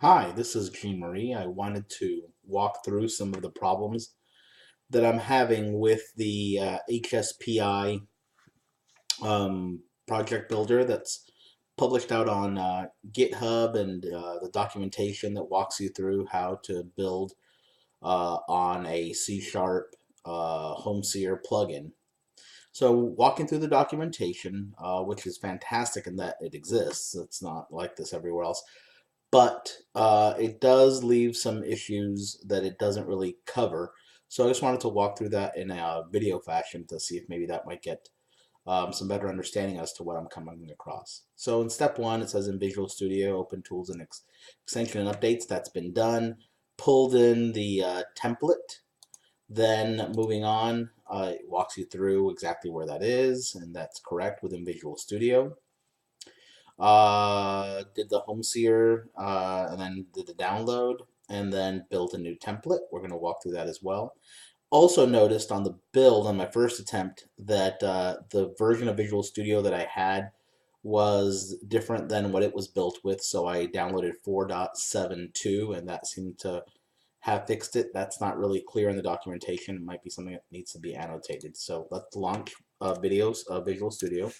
Hi, this is Jean Marie. I wanted to walk through some of the problems that I'm having with the HSPI project builder that's published out on GitHub and the documentation that walks you through how to build on a C Sharp Homeseer plugin. So, walking through the documentation, which is fantastic in that it exists, it's not like this everywhere else, but it does leave some issues that it doesn't really cover. So I just wanted to walk through that in a video fashion to see if maybe that might get some better understanding as to what I'm coming across. So in step one, it says in Visual Studio, open tools and extension and updates. That's been done. Pulled in the template. Then moving on, it walks you through exactly where that is, and that's correct within Visual Studio. Did the Homeseer, and then did the download, and then built a new template. We're going to walk through that as well. Also noticed on the build on my first attempt that the version of Visual Studio that I had was different than what it was built with, so I downloaded 4.72, and that seemed to have fixed it. That's not really clear in the documentation. It might be something that needs to be annotated. So let's launch videos of Visual Studio.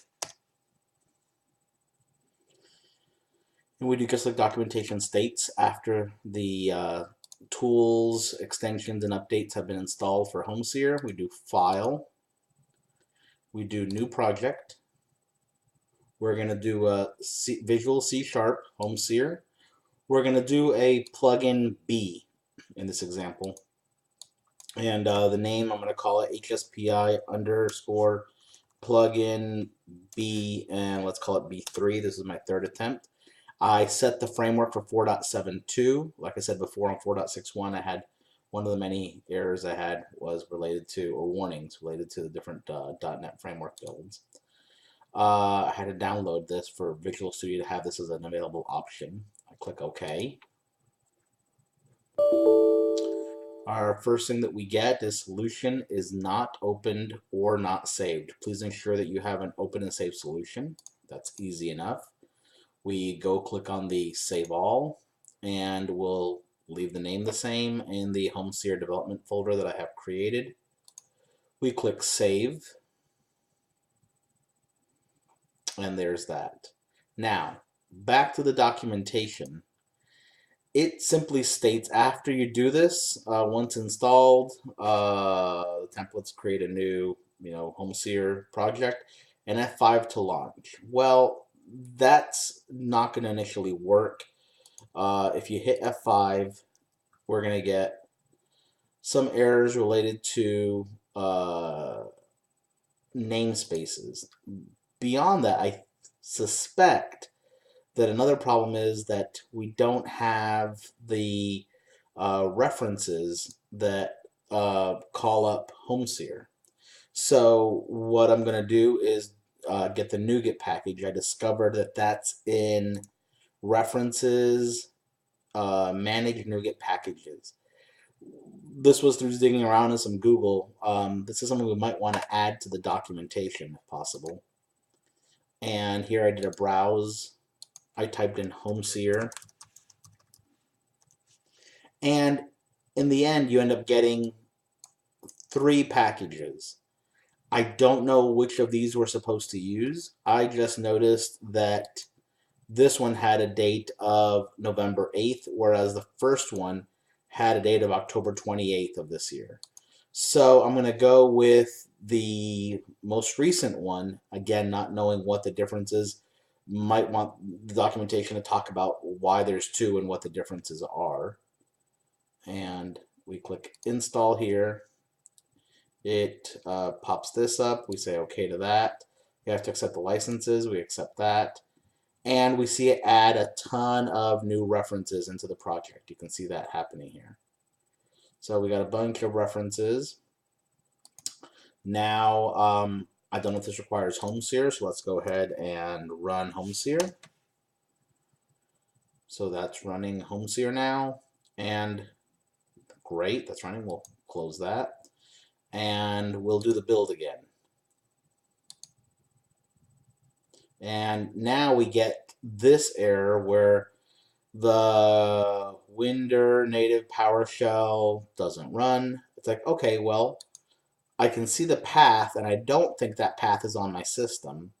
And we do just like documentation states after the tools, extensions, and updates have been installed for Homeseer. We do File. We do New Project. We're going to do a Visual C Sharp Homeseer. We're going to do a plugin B in this example. And the name, I'm going to call it HSPI underscore plugin B, and let's call it B3. This is my third attempt. I set the framework for 4.72. Like I said before, on 4.61, I had one of the many errors I had was related to, or warnings related to the different .NET framework builds. I had to download this for Visual Studio to have this as an available option. I click OK. Our first thing that we get is solution is not opened or not saved. Please ensure that you have an open and saved solution. That's easy enough. We go click on the Save All, and we'll leave the name the same in the Homeseer development folder that I have created. We click Save, and there's that. Now, back to the documentation. It simply states after you do this, once installed, the templates create a new, Homeseer project, and F5 to launch. Well, that's not going to initially work. If you hit F5, we're going to get some errors related to namespaces. Beyond that, I suspect that another problem is that we don't have the references that call up Homeseer. So what I'm going to do is get the NuGet package. I discovered that that's in references, manage NuGet packages. This was through digging around in some Google. This is something we might want to add to the documentation if possible. And here I did a browse. I typed in Homeseer. And in the end, you end up getting 3 packages. I don't know which of these we're supposed to use. I just noticed that this one had a date of November 8th, whereas the first one had a date of October 28th of this year. So I'm going to go with the most recent one, again, not knowing what the difference is. Might want the documentation to talk about why there's 2 and what the differences are. And we click install here. It pops this up. We say okay to that. We have to accept the licenses. We accept that. And we see it add a ton of new references into the project. You can see that happening here. So we got a bunch of references. Now, I don't know if this requires Homeseer, so let's go ahead and run Homeseer. So that's running Homeseer now. And great, that's running. We'll close that. And we'll do the build again. And now we get this error where The Winder native PowerShell doesn't run. It's like, okay, well, I can see the path, and I don't think that path is on my system.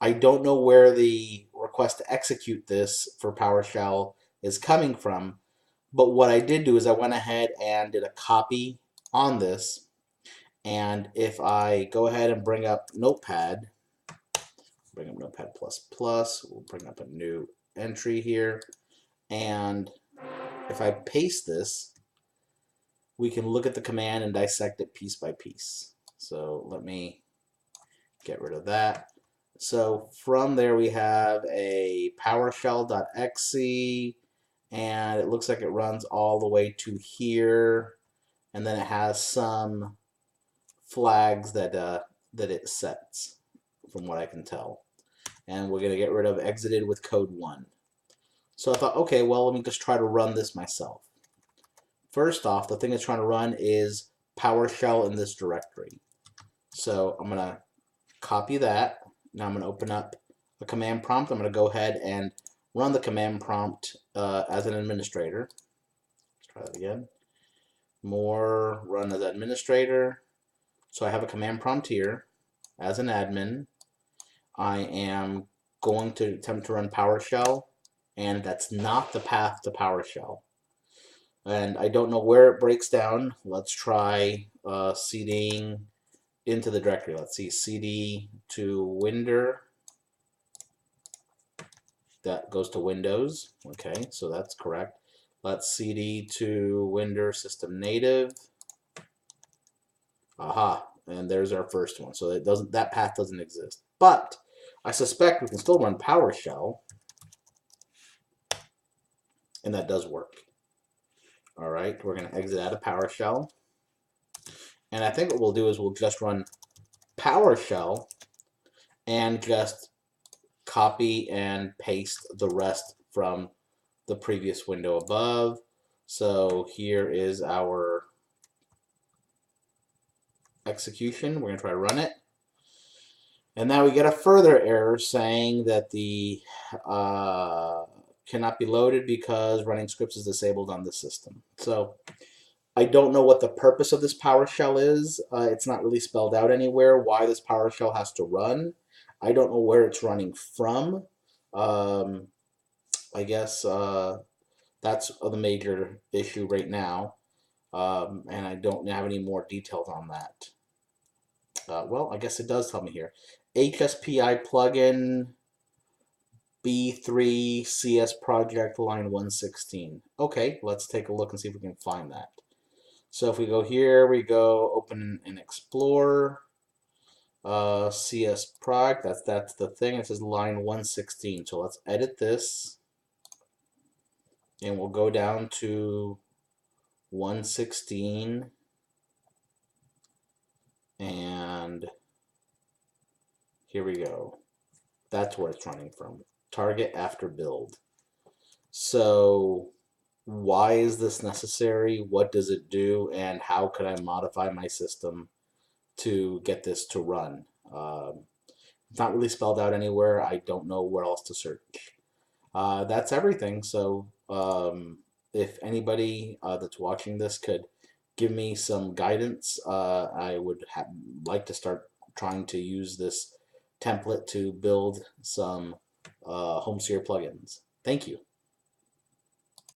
I don't know where the request to execute this for PowerShell is coming from, but what I did do is I went ahead and did a copy on this, and if I go ahead and bring up Notepad, bring up Notepad++, we'll bring up a new entry here, and if I paste this, we can look at the command and dissect it piece by piece. So let me get rid of that. So from there we have a PowerShell.exe, and it looks like it runs all the way to here, and then it has some flags that that it sets, from what I can tell. And we're going to get rid of exited with code 1. So I thought, okay, well, let me just try to run this myself. First off, the thing it's trying to run is PowerShell in this directory. So I'm going to copy that. Now I'm going to open up a command prompt. I'm going to go ahead and run the command prompt as an administrator. Let's try that again. More, run as administrator. So I have a command prompt here as an admin. I am going to attempt to run PowerShell, and that's not the path to PowerShell. And I don't know where it breaks down. Let's try cding into the directory. Let's see, cd to Winder. That goes to Windows. Okay, so that's correct. Let's cd to Winder system native. Aha, and there's our first one. So it doesn't, that path doesn't exist. But I suspect we can still run PowerShell, and that does work. All right, we're going to exit out of PowerShell. And I think what we'll do is we'll just run PowerShell and just copy and paste the rest from the previous window above. So here is our execution. We're going to try to run it. And now we get a further error saying that the cannot be loaded because running scripts is disabled on the system. So I don't know what the purpose of this PowerShell is. It's not really spelled out anywhere why this PowerShell has to run. I don't know where it's running from. I guess that's the major issue right now, and I don't have any more details on that. Well, I guess it does tell me here. HSPI plugin B3 CS project line 116. Okay, let's take a look and see if we can find that. So if we go here, we go open and explore. CS prog, that's the thing. It says line 116. So let's edit this, and we'll go down to 116, and here we go. That's where it's running from. Target after build. So why is this necessary? What does it do? And how could I modify my system to get this to run? It's not really spelled out anywhere. I don't know where else to search. That's everything. So if anybody that's watching this could give me some guidance, I would like to start trying to use this template to build some HomeSphere plugins. Thank you.